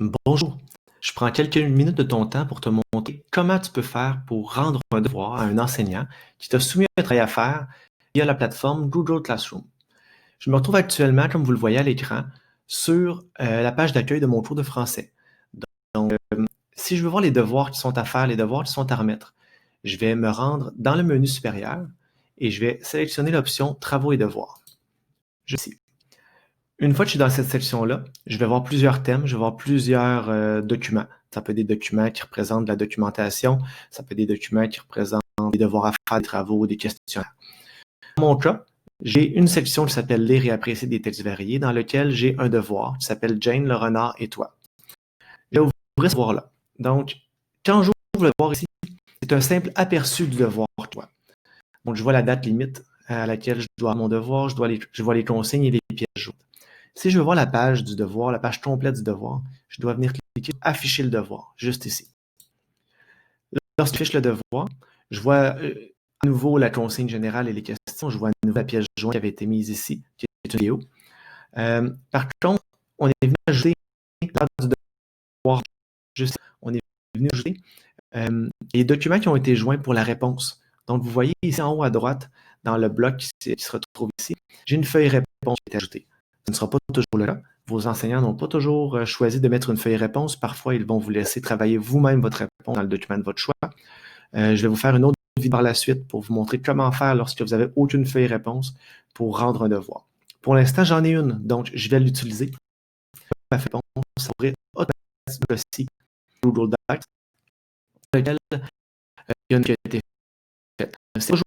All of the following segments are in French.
Bonjour, je prends quelques minutes de ton temps pour te montrer comment tu peux faire pour rendre un devoir à un enseignant qui t'a soumis un travail à faire via la plateforme Google Classroom. Je me retrouve actuellement, comme vous le voyez à l'écran, sur la page d'accueil de mon cours de français. Donc, si je veux voir les devoirs qui sont à faire, les devoirs qui sont à remettre, je vais me rendre dans le menu supérieur et je vais sélectionner l'option Travaux et devoirs. Je suis ici. Une fois que je suis dans cette section-là, je vais voir plusieurs thèmes, je vais voir plusieurs documents. Ça peut être des documents qui représentent de la documentation, ça peut être des documents qui représentent des devoirs à faire, des travaux, des questionnaires. Dans mon cas, j'ai une section qui s'appelle Lire et apprécier des textes variés, dans lequel j'ai un devoir qui s'appelle Jane, le renard et toi. Je vais ouvrir ce devoir-là. Donc, quand j'ouvre le devoir ici, c'est un simple aperçu du devoir toi. Donc, je vois la date limite à laquelle je dois mon devoir, je vois les consignes et les pièces jointes. Si je veux voir la page du devoir, la page complète du devoir, je dois venir cliquer sur Afficher le devoir, juste ici. Lorsque j'affiche le devoir, je vois à nouveau la consigne générale et les questions. Je vois à nouveau la pièce jointe qui avait été mise ici, qui est une vidéo. Par contre, on est venu ajouter dans du devoir, juste on est venu ajouter les documents qui ont été joints pour la réponse. Donc, vous voyez ici en haut à droite, dans le bloc qui se retrouve ici, j'ai une feuille réponse qui est ajoutée. Ce ne sera pas toujours le cas. Vos enseignants n'ont pas toujours choisi de mettre une feuille réponse. Parfois, ils vont vous laisser travailler vous-même votre réponse dans le document de votre choix. Je vais vous faire une autre vidéo par la suite pour vous montrer comment faire lorsque vous n'avez aucune feuille réponse pour rendre un devoir. Pour l'instant, j'en ai une, donc je vais l'utiliser. Ma réponse s'ouvrir automatiquement aussi Google Docs, dans lequel il y a une qui a été faite. C'est toujours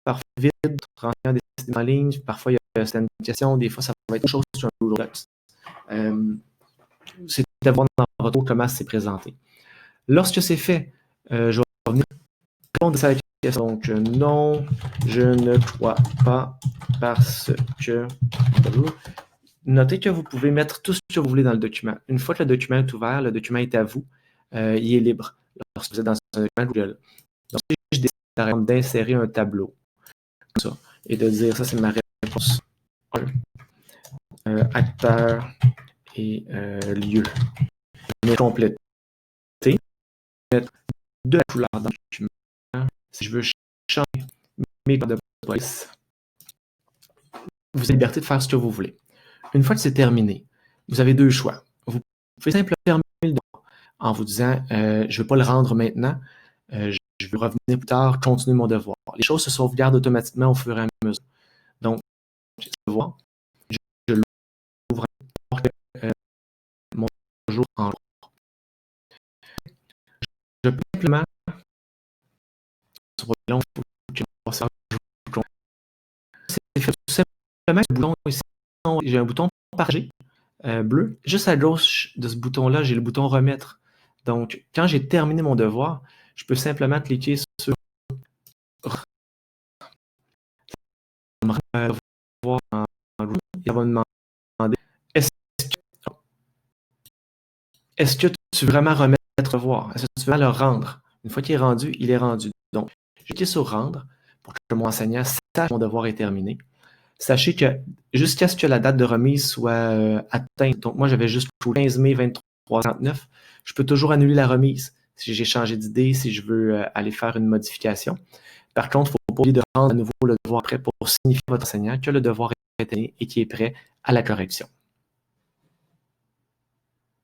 parfois vide, remplir des systèmes en ligne, parfois il y a certaines questions, des fois ça va être autre chose sur un Google Docs. C'est d'avoir dans le retour comment c'est présenté. Lorsque c'est fait, je vais revenir répondre à cette question. Donc, non, je ne crois pas parce que... Notez que vous pouvez mettre tout ce que vous voulez dans le document. Une fois que le document est ouvert, le document est à vous, il est libre lorsque vous êtes dans un document Google. Donc, si je décide par exemple d'insérer un tableau, comme ça, et de dire ça, c'est ma réponse 1, acteur et lieu. Je vais compléter, mettre de la couleur dans le document. Si je veux changer mes codes de police, vous avez la liberté de faire ce que vous voulez. Une fois que c'est terminé, vous avez deux choix. Vous pouvez simplement terminer le devoir en vous disant je ne veux pas le rendre maintenant, je veux revenir plus tard, continuer mon devoir. Les choses se sauvegardent automatiquement au fur et à mesure. Donc, ce devoir, je l'ouvre mon jour en jour. Je peux simplement c'est fait tout simplement ce bouton ici. J'ai un bouton partager bleu. Juste à gauche de ce bouton-là, j'ai le bouton remettre. Donc, quand j'ai terminé mon devoir, je peux simplement cliquer sur devoir en groupe et ça va me demander est-ce que tu veux vraiment remettre le devoir? Est-ce que tu veux vraiment le rendre? Une fois qu'il est rendu, il est rendu. Donc, je clique sur rendre pour que mon enseignant sache que mon devoir est terminé. Sachez que jusqu'à ce que la date de remise soit atteinte, donc moi j'avais jusqu'au 15 mai 23h59, je peux toujours annuler la remise si j'ai changé d'idée, si je veux aller faire une modification. Par contre, il ne faut pas oublier de rendre à nouveau le devoir prêt pour signifier à votre enseignant que le devoir est terminé et qu'il est prêt à la correction.